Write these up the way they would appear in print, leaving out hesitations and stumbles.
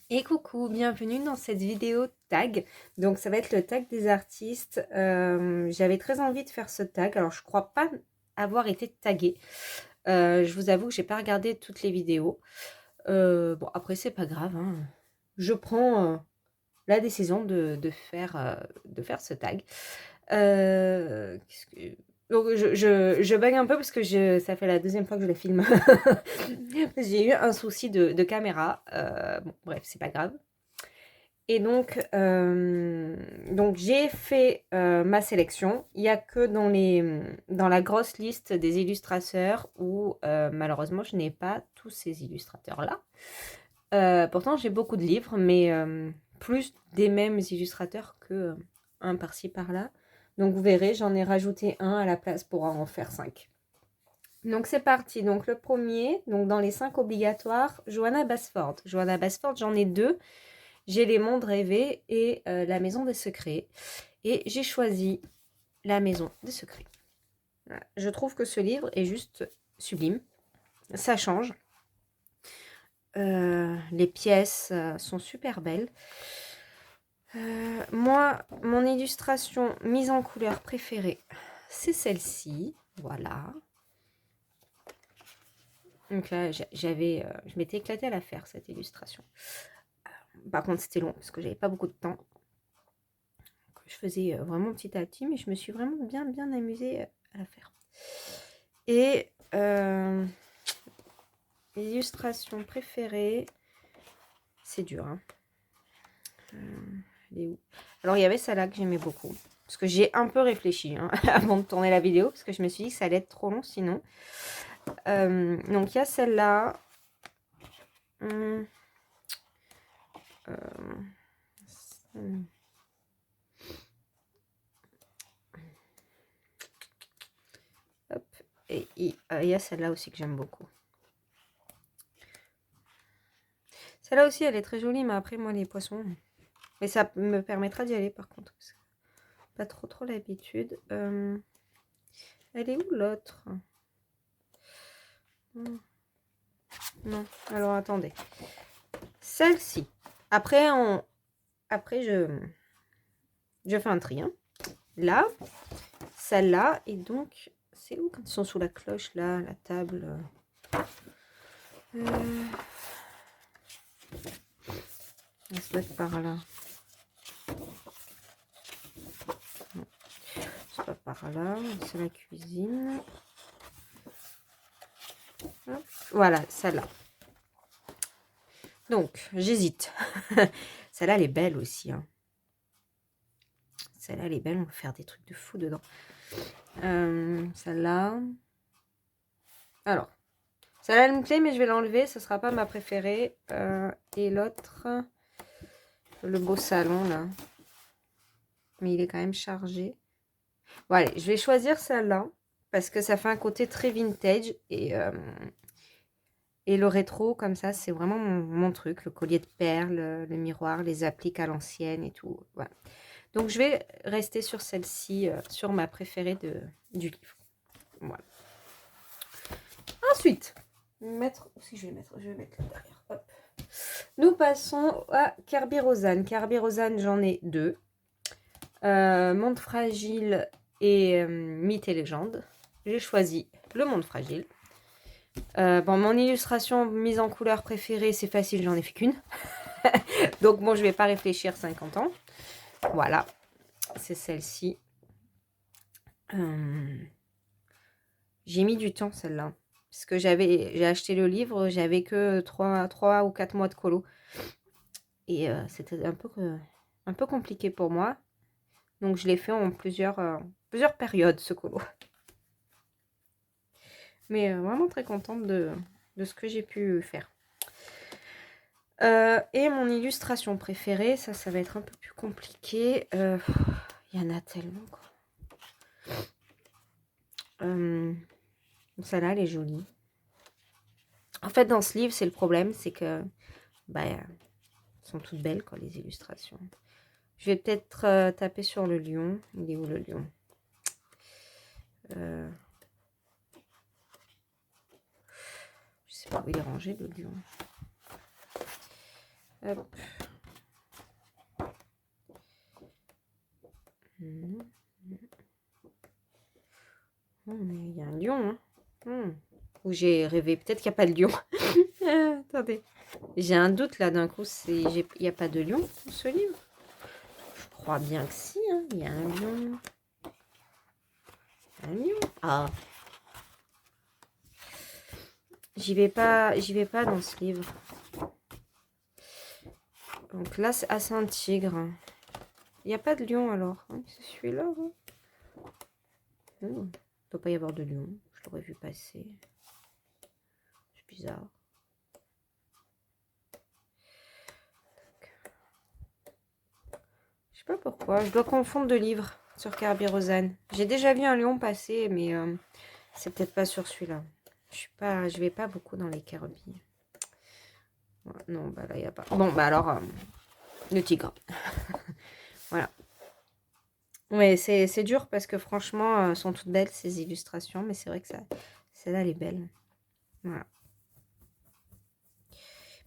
Et coucou, bienvenue dans cette vidéo tag. Donc ça va être le tag des artistes. J'avais très envie de faire ce tag. Alors je crois pas avoir été taguée. Je vous avoue que j'ai pas regardé toutes les vidéos. Bon après c'est pas grave, hein. Je prends la décision de faire ce tag. Donc je bug un peu parce que ça fait la deuxième fois que je le filme. J'ai eu un souci de caméra. Bon, bref, c'est pas grave. Et donc j'ai fait ma sélection. Il n'y a que dans la grosse liste des illustrateurs où malheureusement je n'ai pas tous ces illustrateurs-là. Pourtant j'ai beaucoup de livres, mais plus des mêmes illustrateurs que un par-ci par-là. Donc vous verrez, j'en ai rajouté un à la place pour en faire 5. Donc c'est parti. Donc le premier, donc dans les 5 obligatoires, Johanna Basford. Johanna Basford, j'en ai 2. J'ai Les Mondes Rêvés et La Maison des Secrets. Et j'ai choisi La Maison des Secrets. Voilà. Je trouve que ce livre est juste sublime. Ça change. Les pièces sont super belles. Moi, mon illustration mise en couleur préférée, c'est celle-ci. Voilà. Donc là, je m'étais éclatée à la faire, cette illustration. Par contre, c'était long parce que j'avais pas beaucoup de temps. Je faisais vraiment petit à petit, mais je me suis vraiment bien amusée à la faire. Et l'illustration préférée, c'est dur, hein. Elle est où? Alors, il y avait celle-là que j'aimais beaucoup. Parce que j'ai un peu réfléchi hein, avant de tourner la vidéo. Parce que je me suis dit que ça allait être trop long sinon. Donc, il y a celle-là. Hop. Et il y a celle-là aussi que j'aime beaucoup. Celle-là aussi, elle est très jolie. Mais après, moi, les poissons... Mais ça me permettra d'y aller, par contre. Pas trop l'habitude. Elle est où l'autre? Non. Alors, attendez. Celle-ci. Après, je fais un tri. Hein. Là, celle-là. Et donc, c'est où quand ils sont sous la cloche, là, la table? Elle se doit être par là. Non. C'est pas par là. C'est la cuisine. Hop. Voilà, celle-là. Donc, j'hésite. Celle-là, elle est belle aussi. Hein. Celle-là, elle est belle. On va faire des trucs de fou dedans. Celle-là. Alors, celle-là, elle me plaît, mais je vais l'enlever. Ce ne sera pas ma préférée. Et l'autre, le beau salon, là. Mais il est quand même chargé. Bon, allez, je vais choisir celle-là. Parce que ça fait un côté très vintage. Et le rétro, comme ça, c'est vraiment mon truc. Le collier de perles, le miroir, les appliques à l'ancienne et tout. Voilà. Donc, je vais rester sur celle-ci, sur ma préférée du livre. Voilà. Ensuite, je vais mettre là derrière. Hop. Nous passons à Kerby Rosanes. Kerby Rosanes, j'en ai 2. Monde Fragile et Mythes et Légendes. J'ai choisi le Monde Fragile. Bon, mon illustration mise en couleur préférée, c'est facile, j'en ai fait qu'une. Donc, bon, je vais pas réfléchir 50 ans. Voilà, c'est celle-ci. J'ai mis du temps, celle-là. Parce que j'ai acheté le livre, j'avais que 3 ou 4 mois de colo. Et c'était un peu compliqué pour moi. Donc, je l'ai fait en plusieurs périodes, ce colo. Mais vraiment très contente de ce que j'ai pu faire. Et mon illustration préférée, ça va être un peu plus compliqué. Il y en a tellement, quoi. Celle-là, elle est jolie. En fait, dans ce livre, c'est le problème, c'est que elles sont toutes belles, quoi, les illustrations. Je vais peut-être taper sur le lion. Il est où, le lion? Je sais pas où il est rangé, le lion. Hop. Oh, mais il y a un lion, hein. Ou j'ai rêvé, peut-être qu'il n'y a pas de lion. Attendez. J'ai un doute là d'un coup, il n'y a pas de lion dans ce livre. Je crois bien que si, hein. Il y a un lion. Un lion. Ah. J'y vais pas dans ce livre. Donc là, c'est un tigre. Il n'y a pas de lion alors. Hein, c'est celui-là. Hein. Il ne doit pas y avoir de lion. Je l'aurais vu passer. C'est bizarre. Je sais pas pourquoi. Je dois confondre deux livres sur Kerby Rosanes. J'ai déjà vu un lion passer, mais c'est peut-être pas sur celui-là. Je vais pas beaucoup dans les Kerby. Non, bah là, il n'y a pas. Bon, bah alors, le tigre. Voilà. Ouais, c'est dur parce que franchement, sont toutes belles ces illustrations, mais c'est vrai que celle-là, elle est belle. Voilà.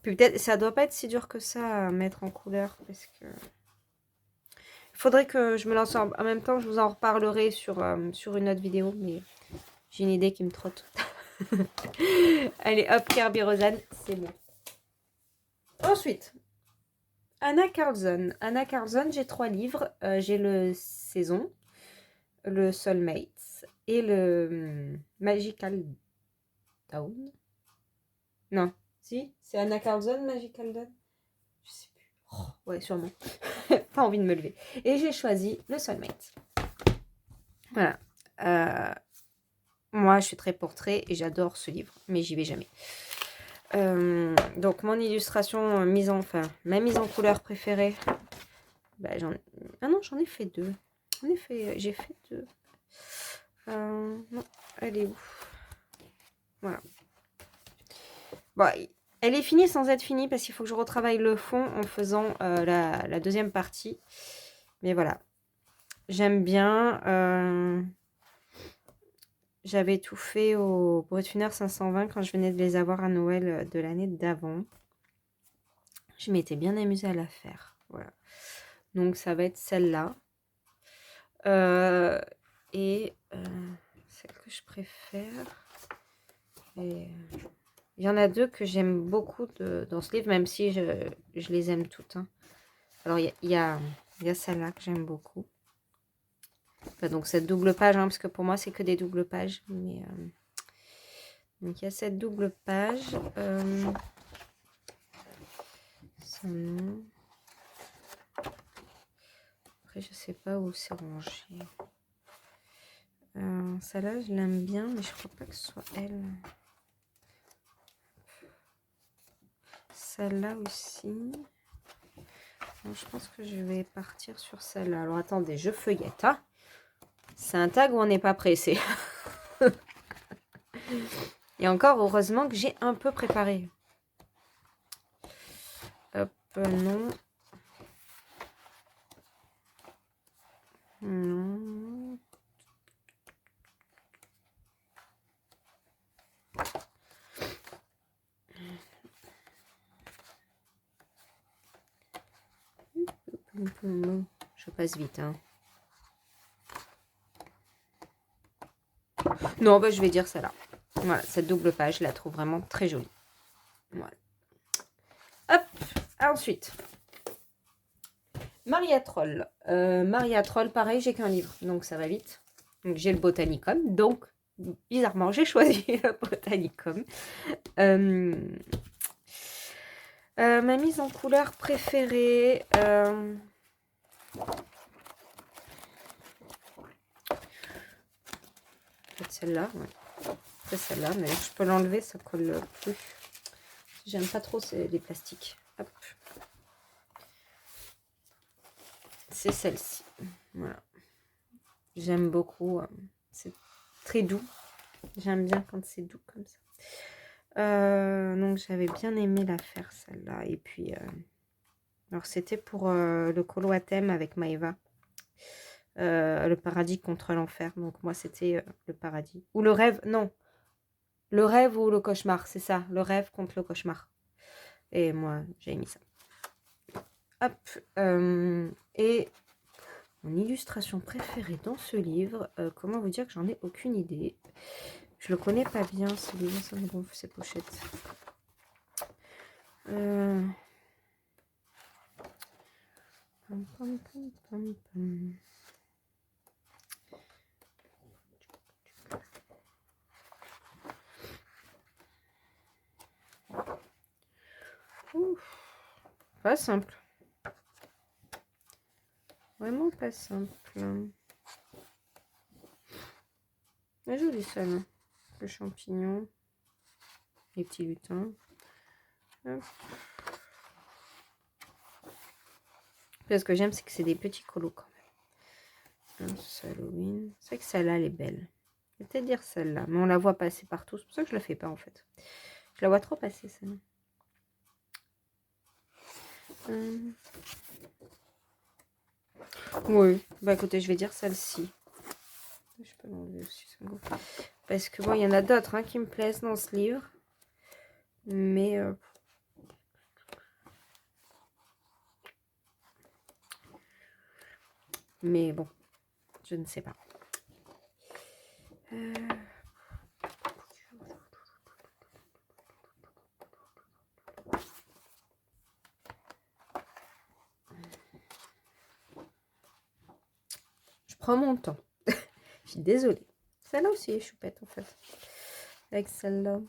Puis peut-être, ça doit pas être si dur que ça à mettre en couleur parce que... Il faudrait que je me lance en même temps, je vous en reparlerai sur une autre vidéo, mais j'ai une idée qui me trotte. Allez, hop, Kerby Rosanes, c'est bon. Ensuite, Anna Carlson. Anna Carlson, j'ai 3 livres. J'ai le Saison, le Soulmates et le Magical Dawn. Non, si, c'est Anna Carlson, Magical Dawn. Je sais plus. Oh, ouais, sûrement. Pas envie de me lever. Et j'ai choisi le Soulmate. Voilà. Moi, je suis très portrait et j'adore ce livre, mais j'y vais jamais. Donc, mon illustration ma mise en couleur préférée. Bah, ah non, j'en ai fait 2. En effet, j'ai fait 2. Non, elle est où? Voilà. Bon, elle est finie sans être finie parce qu'il faut que je retravaille le fond en faisant la deuxième partie. Mais voilà. J'aime bien. J'avais tout fait au Brutfuner 520 quand je venais de les avoir à Noël de l'année d'avant. Je m'étais bien amusée à la faire. Voilà. Donc ça va être celle-là. Et celle que je préfère. Et, il y en a 2 que j'aime beaucoup dans ce livre, même si je les aime toutes. Hein. Alors il y a celle-là que j'aime beaucoup. Enfin, donc cette double page, hein, parce que pour moi c'est que des doubles pages. Mais, donc il y a cette double page. Son nom. Après je sais pas où c'est rangé. Celle-là je l'aime bien, mais je crois pas que ce soit elle. Celle-là aussi. Donc, je pense que je vais partir sur celle-là. Alors attendez, je feuillette. Hein. C'est un tag où on n'est pas pressé. Et encore, heureusement que j'ai un peu préparé. Hop, non. Non. Je passe vite. Hein. Non, bah, je vais dire celle-là. Voilà, cette double page, je la trouve vraiment très jolie. Voilà. Hop, ensuite. Maria Troll. Maria Troll, pareil, j'ai qu'un livre, donc ça va vite. Donc j'ai le Botanicum, donc bizarrement, j'ai choisi le Botanicum. Ma mise en couleur préférée. Peut-être celle-là, ouais. C'est celle-là, mais je peux l'enlever, ça colle plus. J'aime pas trop les plastiques. Hop. C'est celle-ci. Voilà. J'aime beaucoup. C'est très doux. J'aime bien quand c'est doux comme ça. Donc j'avais bien aimé la faire celle-là. Et puis, alors c'était pour le colo à thème avec Maëva. Le paradis contre l'enfer. Donc moi, c'était le paradis. Ou le rêve, non. Le rêve ou le cauchemar, c'est ça. Le rêve contre le cauchemar. Et moi, j'ai mis ça. Hop. Et mon illustration préférée dans ce livre, comment vous dire que j'en ai aucune idée. Je le connais pas bien, ce livre, ça me gonfle ces pochettes. Pam, pam, pam, pam, pam. Ouf. Pas simple. Vraiment pas simple. Mais joli ça là. Le champignon. Les petits lutins. Hop. Ce que j'aime, c'est que c'est des petits colos quand même. C'est Halloween. C'est vrai que celle-là, elle est belle. Je vais peut-être dire celle-là. Mais on la voit passer partout. C'est pour ça que je la fais pas en fait. Je la vois trop passer celle-là. Oui. Bah écoutez, je vais dire celle-ci. Je peux l'enlever aussi. Parce que bon, il y en a d'autres hein, qui me plaisent dans ce livre. Mais... Mais bon, je ne sais pas. Je prends mon temps. Je suis désolée. Celle-là aussi est choupette en fait. Avec celle-là.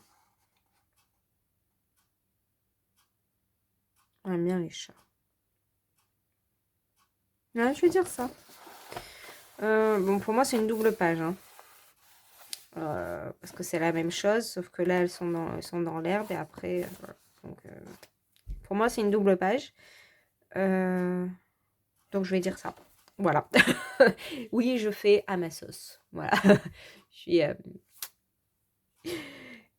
J'aime bien les chats. Ouais, je vais dire ça. Bon, pour moi, c'est une double page. Hein. Parce que c'est la même chose, sauf que là, elles sont dans l'herbe et après... voilà. Donc, pour moi, c'est une double page. Donc, je vais dire ça. Voilà. Oui, je fais à ma sauce. Voilà.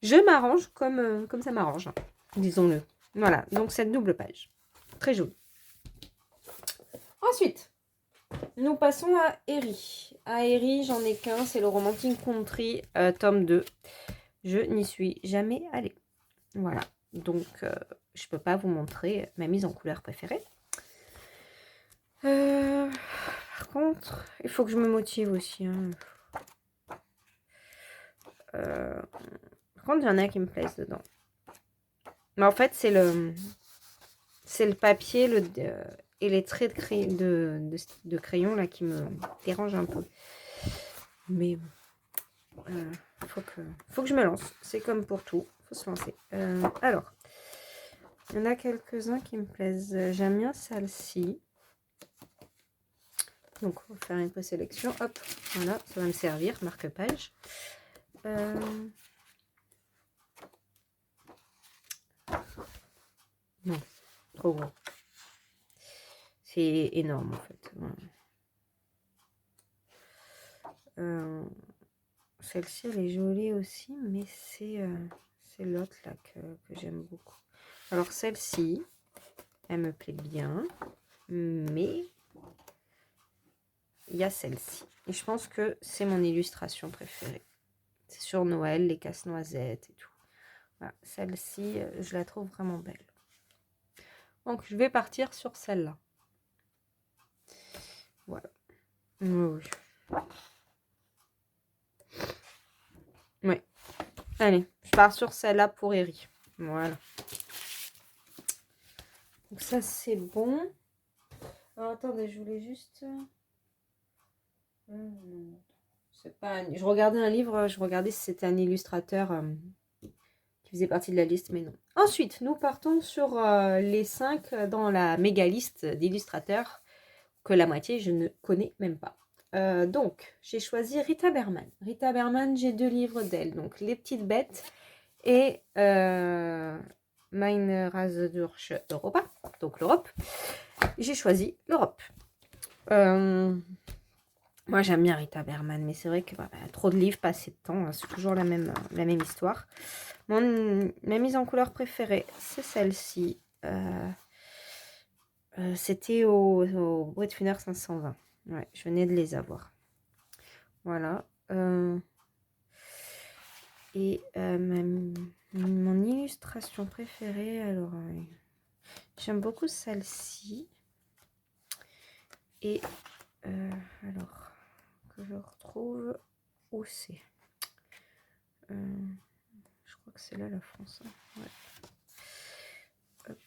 Je m'arrange comme ça m'arrange. Hein, disons-le. Voilà. Donc, cette double page. Très jolie. Ensuite, nous passons à Eri. À Eri, j'en ai qu'un. C'est le Romantic Country, tome 2. Je n'y suis jamais allée. Voilà. Donc, je peux pas vous montrer ma mise en couleur préférée. Par contre, il faut que je me motive aussi. Hein. Par contre, il y en a qui me plaisent dedans. Mais en fait, c'est le papier et les traits de crayon là qui me dérangent un peu. Mais faut que je me lance. C'est comme pour tout. Faut se lancer. Alors, il y en a quelques-uns qui me plaisent. J'aime bien celle-ci. Donc, on va faire une présélection. Hop, voilà, ça va me servir. Marque-page. Non, trop gros. C'est énorme, en fait. Voilà. Celle-ci, elle est jolie aussi, mais c'est l'autre, là, que j'aime beaucoup. Alors, celle-ci, elle me plaît bien, mais il y a celle-ci. Et je pense que c'est mon illustration préférée. C'est sur Noël, les casse-noisettes et tout. Voilà, celle-ci, je la trouve vraiment belle. Donc, je vais partir sur celle-là. Voilà. Oui. Oui. Allez, je pars sur celle-là pour Eri. Voilà. Donc, ça, c'est bon. Alors, attendez, je voulais juste... C'est pas je regardais un livre, je regardais si c'était un illustrateur qui faisait partie de la liste, mais non. Ensuite, nous partons sur les 5 dans la méga liste d'illustrateurs, que la moitié, je ne connais même pas. Donc, j'ai choisi Rita Berman. Rita Berman, j'ai 2 livres d'elle. Donc, Les Petites Bêtes et Meine Reise durch Europa, donc l'Europe. J'ai choisi l'Europe. Moi, j'aime bien Rita Berman, mais c'est vrai que trop de livres, pas assez de temps. Hein, c'est toujours la même histoire. Ma mise en couleur préférée, c'est celle-ci. C'était au Brut Funner 520. Ouais, je venais de les avoir. Voilà. Et mon illustration préférée, alors, j'aime beaucoup celle-ci. Et alors, que je retrouve, où c'est je crois que c'est là la France. Hein. Ouais. Hop.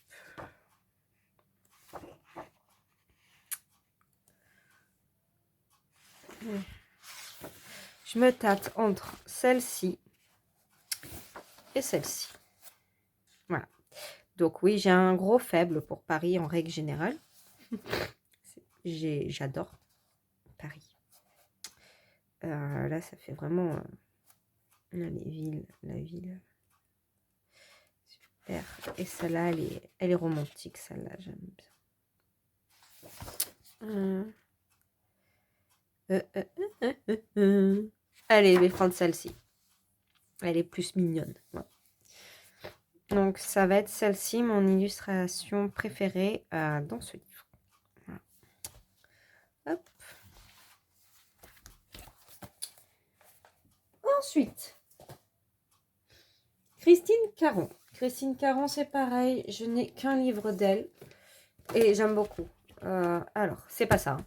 Ouais. Je me tâte entre celle-ci et celle-ci. Voilà. Donc oui, j'ai un gros faible pour Paris en règle générale. J'adore Paris. Là, ça fait vraiment... là, la ville. Super. Et celle-là, elle est romantique, celle-là, j'aime bien. Allez, je vais prendre celle-ci. Elle est plus mignonne. Ouais. Donc, ça va être celle-ci, mon illustration préférée dans ce livre. Voilà. Hop. Ensuite, Christine Caron. Christine Caron, c'est pareil. Je n'ai qu'un livre d'elle. Et j'aime beaucoup. Alors, c'est pas ça. Hein.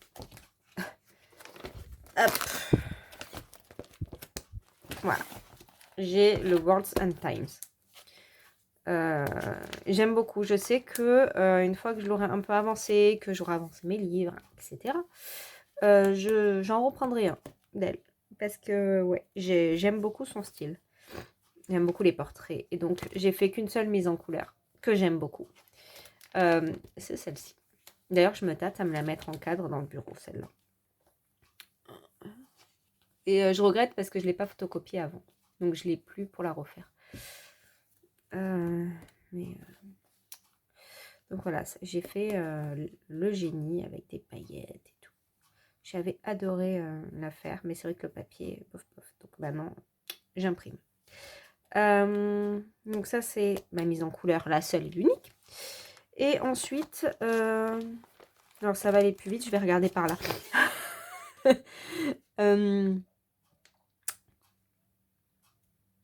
Hop. Voilà. J'ai le World's End Times. J'aime beaucoup. Je sais que une fois que je l'aurai un peu avancé, que j'aurai avancé mes livres, etc., j'en reprendrai un d'elle. Parce que ouais, j'aime beaucoup son style. J'aime beaucoup les portraits. Et donc, j'ai fait qu'une seule mise en couleur, que j'aime beaucoup. C'est celle-ci. D'ailleurs, je me tâte à me la mettre en cadre dans le bureau, celle-là. Et je regrette parce que je ne l'ai pas photocopiée avant. Donc, je ne l'ai plus pour la refaire. Donc voilà, j'ai fait le génie avec des paillettes et tout. J'avais adoré la faire, mais c'est vrai que le papier, pof pof. Donc maintenant, j'imprime. Donc ça, c'est ma mise en couleur, la seule et l'unique. Et ensuite, alors ça va aller plus vite, je vais regarder par là.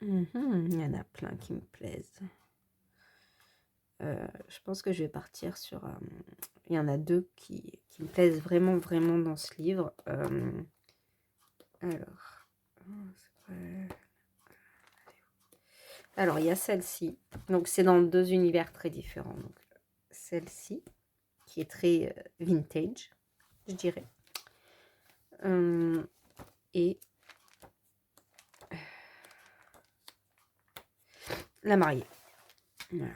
Il y en a plein qui me plaisent. Je pense que je vais partir sur... il y en a deux qui me plaisent vraiment, vraiment dans ce livre. Alors, il y a celle-ci. Donc, c'est dans deux univers très différents. Donc, celle-ci, qui est très vintage, je dirais. Et la mariée. Voilà.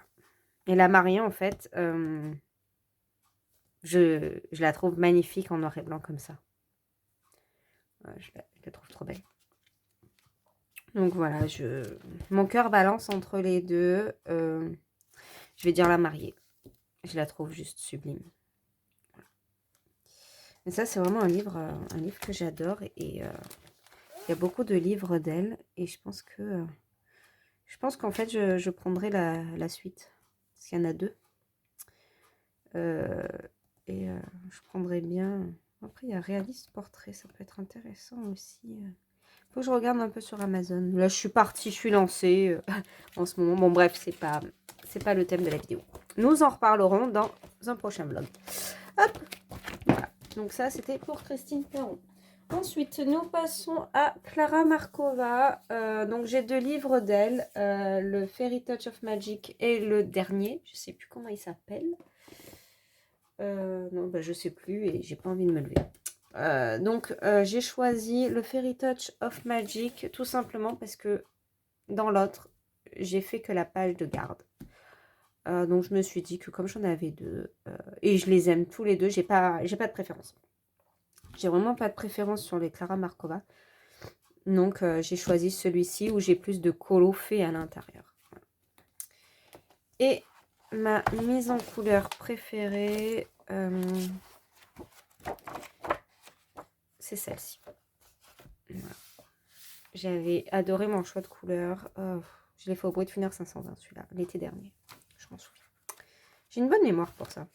Et la mariée, en fait, je la trouve magnifique en noir et blanc comme ça. Je la trouve trop belle. Donc voilà, mon cœur balance entre les deux. Je vais dire la mariée. Je la trouve juste sublime. Voilà. Mais ça, c'est vraiment un livre que j'adore. Et il y a beaucoup de livres d'elle. Et je pense qu'en fait, je prendrai la suite. Parce qu'il y en a deux. Je prendrais bien... Après, il y a Réaliste Portrait. Ça peut être intéressant aussi. Faut que je regarde un peu sur Amazon. Là, je suis partie, je suis lancée en ce moment. Bon, bref, c'est pas le thème de la vidéo. Nous en reparlerons dans un prochain vlog. Hop, voilà. Donc ça, c'était pour Christine Caron. Ensuite, nous passons à Clara Markova. Donc, j'ai deux livres d'elle. Le Fairy Touch of Magic et le dernier. Je sais plus comment il s'appelle. Non, bah, je sais plus et j'ai pas envie de me lever. Donc, j'ai choisi le Fairy Touch of Magic tout simplement parce que dans l'autre, j'ai fait que la page de garde. Donc, je me suis dit que comme j'en avais deux, et je les aime tous les deux, j'ai pas de préférence. J'ai vraiment pas de préférence sur les Clara Markova. Donc, j'ai choisi celui-ci où j'ai plus de colo fait à l'intérieur. Et ma mise en couleur préférée... c'est celle-ci. Voilà. J'avais adoré mon choix de couleur. Je l'ai fait au Bruit de Funeur 520, celui-là, l'été dernier. Je m'en souviens. J'ai une bonne mémoire pour ça.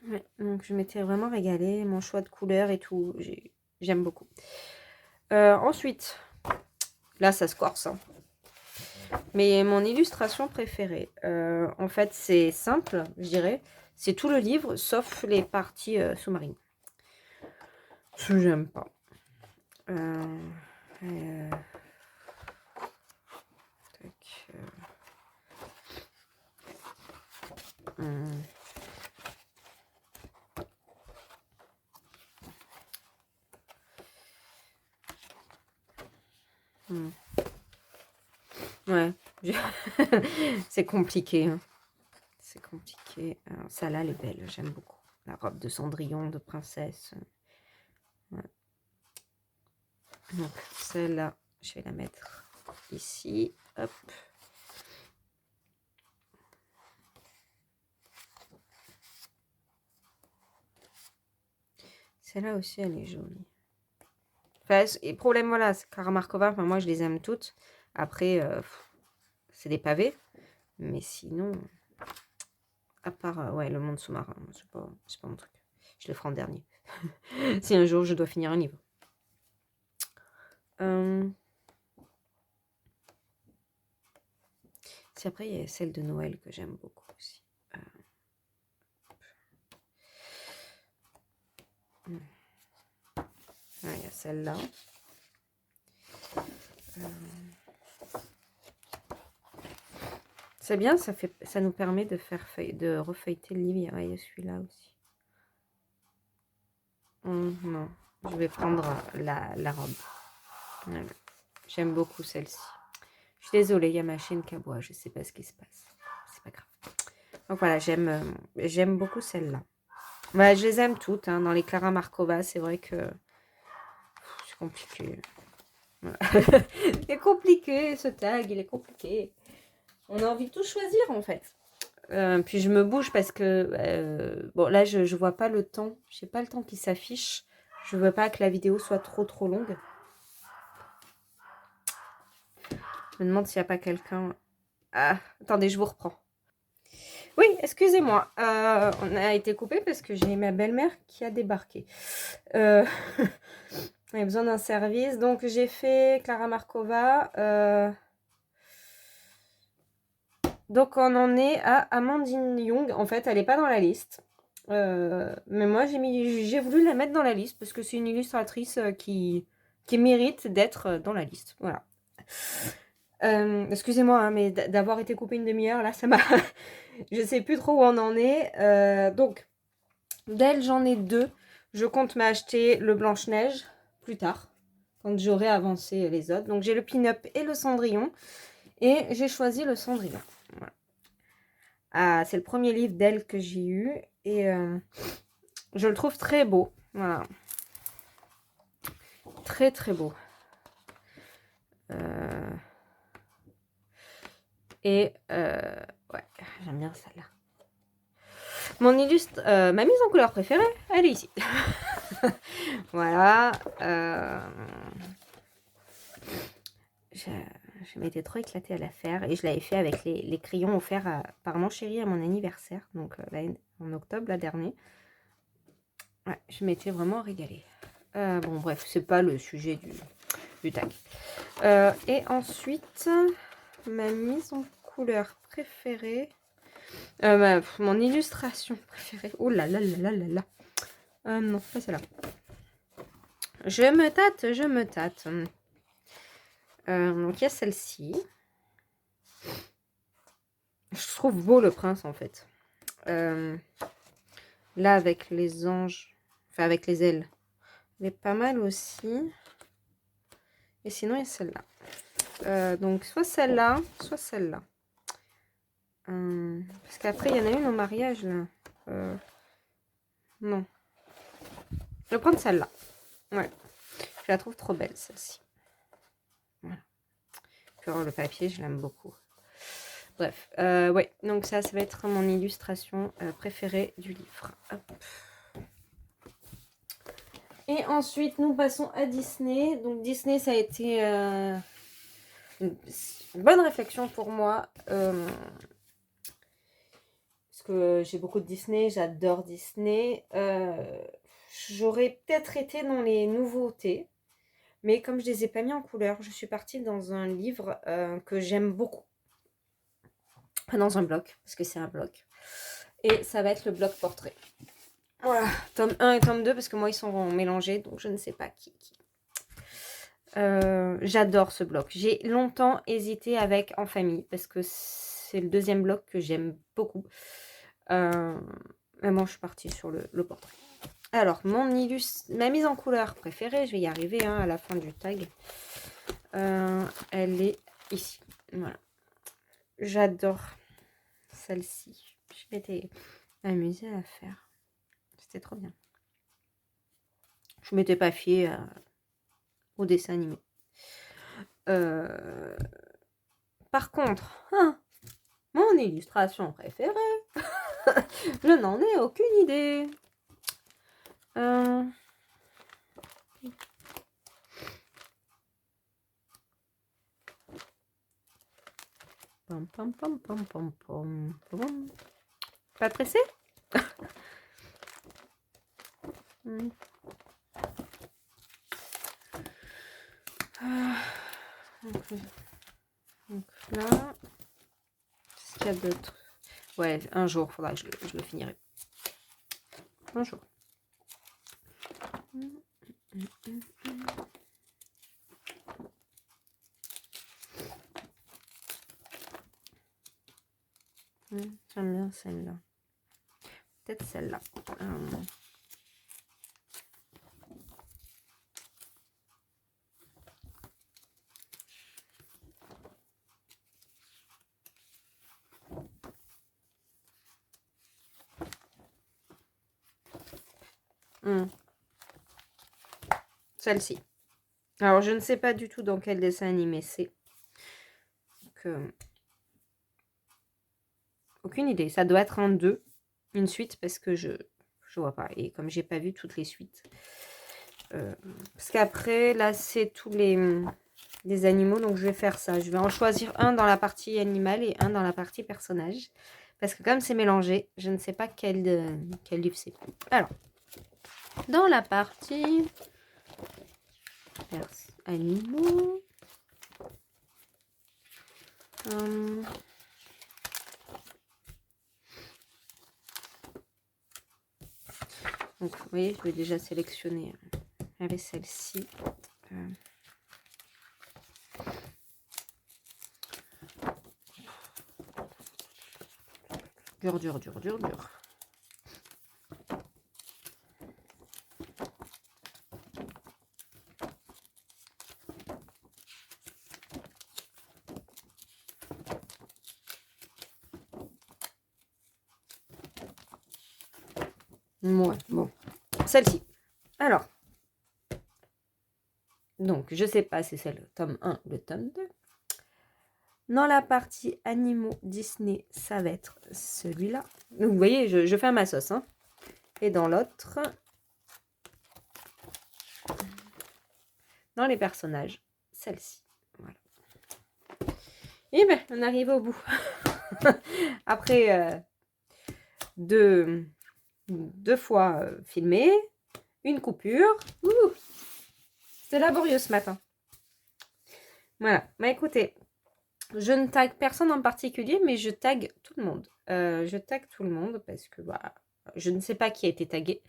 Ouais, donc je m'étais vraiment régalée. Mon choix de couleurs et tout, j'aime beaucoup. Ensuite, là, ça se corse, hein. Mais mon illustration préférée, en fait, c'est simple, je dirais. C'est tout le livre, sauf les parties sous-marines. Ce que j'aime pas. Tac, Ouais, c'est compliqué, hein. C'est compliqué. Alors, ça là, elle est belle, j'aime beaucoup. La robe de Cendrillon, de princesse. Ouais. Donc, celle-là, je vais la mettre ici. Hop. Celle-là aussi, elle est jolie. Enfin, et problème, voilà, c'est Clara Markova, enfin, moi, je les aime toutes. Après, c'est des pavés. Mais sinon, à part, ouais, le monde sous-marin, c'est pas mon truc. Je le ferai en dernier. Si un jour, je dois finir un livre. Si après, il y a celle de Noël que j'aime beaucoup aussi. Il y a celle-là. C'est bien, ça nous permet de de refeuilleter le livre. Il y a celui-là aussi. Non, je vais prendre la robe. Voilà. J'aime beaucoup celle-ci. Je suis désolée, il y a ma chaîne qui aboie. Je ne sais pas ce qui se passe. C'est pas grave. Donc voilà, j'aime beaucoup celle-là. Voilà, je les aime toutes. Hein. Dans les Clara Markova, c'est vrai que c'est compliqué. Voilà. C'est compliqué, ce tag, il est compliqué. On a envie de tout choisir, en fait. Puis je me bouge parce que... bon, là, je vois pas le temps. Je n'ai pas le temps qui s'affiche. Je veux pas que la vidéo soit trop longue. Je me demande s'il n'y a pas quelqu'un... Ah, attendez, je vous reprends. Oui, excusez-moi. On a été coupé parce que j'ai ma belle-mère qui a débarqué. On a besoin d'un service. Donc, j'ai fait Clara Markova. Donc, on en est à Amandine Young. En fait, elle n'est pas dans la liste. Mais moi, j'ai voulu la mettre dans la liste parce que c'est une illustratrice qui mérite d'être dans la liste. Voilà. Excusez-moi, hein, mais d'avoir été coupée une demi-heure, là, ça m'a... Je sais plus trop où on en est. Donc, d'elle, j'en ai deux. Je compte m'acheter le Blanche-Neige plus tard, quand j'aurai avancé les autres. Donc, j'ai le Pin-Up et le Cendrillon. Et j'ai choisi le Cendrillon. Voilà. Ah, c'est le premier livre d'elle que j'ai eu. Et je le trouve très beau. Voilà. Très, très beau. Et ouais, j'aime bien celle-là. Ma mise en couleur préférée, elle est ici. Voilà. Je m'étais trop éclatée à la faire et je l'avais fait avec les crayons offerts par mon chéri à mon anniversaire, donc en octobre, la dernière. Ouais, je m'étais vraiment régalée. Bon, bref, c'est pas le sujet du tag. Et ensuite, ma mise en couleur préférée, mon illustration préférée. Oh là là là là là là. Non, pas celle-là. Je me tâte. Donc il y a celle-ci. Je trouve beau le prince en fait. Là avec les anges, enfin avec les ailes, elle est pas mal aussi. Et sinon il y a celle-là. Donc soit celle-là, soit celle-là. Parce qu'après il y en a une au mariage là. Non. Je vais prendre celle-là. Ouais. Je la trouve trop belle celle-ci. Voilà. Puis le papier, je l'aime beaucoup. Bref, ouais, donc ça va être mon illustration préférée du livre. Hop. Et ensuite, nous passons à Disney. Donc Disney, ça a été une bonne réflexion pour moi. parce que j'ai beaucoup de Disney, j'adore Disney. J'aurais peut-être été dans les nouveautés, mais comme je les ai pas mis en couleur, je suis partie dans un livre que j'aime beaucoup. Enfin, dans un bloc, parce que c'est un bloc. Et ça va être le bloc portrait. Voilà, tome 1 et tome 2, parce que moi, ils sont mélangés, donc je ne sais pas qui. J'adore ce bloc. J'ai longtemps hésité avec En famille, parce que c'est le deuxième bloc que j'aime beaucoup. Mais bon, je suis partie sur le portrait. Alors, ma mise en couleur préférée, je vais y arriver à la fin du tag. Elle est ici. Voilà. J'adore celle-ci. Je m'étais amusée à la faire. C'était trop bien. Je m'étais pas fiée au dessin animé. Par contre, mon illustration préférée, je n'en ai aucune idée. Pom, pom, pom, pom, pom, pom, pom. Pas pressé? Donc là, qu'est-ce qu'il y a d'autre? Ouais, un jour, faudra que je le finirai. Un jour. J'aime bien celle-là. Peut-être celle-là. Celle-ci. Alors, je ne sais pas du tout dans quel dessin animé c'est. Aucune idée. Ça doit être un 2, une suite, parce que je vois pas. Et comme j'ai pas vu toutes les suites. Parce qu'après, là, c'est tous les animaux. Donc, je vais faire ça. Je vais en choisir un dans la partie animale et un dans la partie personnage. Parce que comme c'est mélangé, je ne sais pas quel livre c'est. Alors, dans la partie animaux... donc, vous voyez, je vais déjà sélectionner avec celle-ci. Dur. Ouais, bon. Celle-ci. Alors. Donc, je sais pas si c'est le tome 1 ou le tome 2. Dans la partie animaux Disney, ça va être celui-là. Donc, vous voyez, je fais ma sauce. Et dans l'autre, dans les personnages, celle-ci. Voilà. Et bien, on arrive au bout. Après deux fois filmé, une coupure. C'était laborieux ce matin. Voilà. Bah écoutez, je ne tag personne en particulier, mais je tag tout le monde. Je tag tout le monde parce que je ne sais pas qui a été tagué.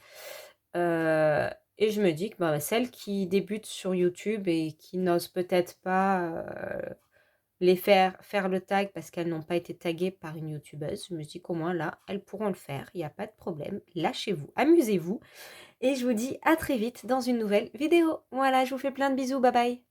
Et je me dis que celles qui débutent sur YouTube et qui n'osent peut-être pas les faire le tag parce qu'elles n'ont pas été taguées par une youtubeuse, je me dis qu'au moins là, elles pourront le faire. Il n'y a pas de problème. Lâchez-vous, amusez-vous. Et je vous dis à très vite dans une nouvelle vidéo. Voilà, je vous fais plein de bisous. Bye bye.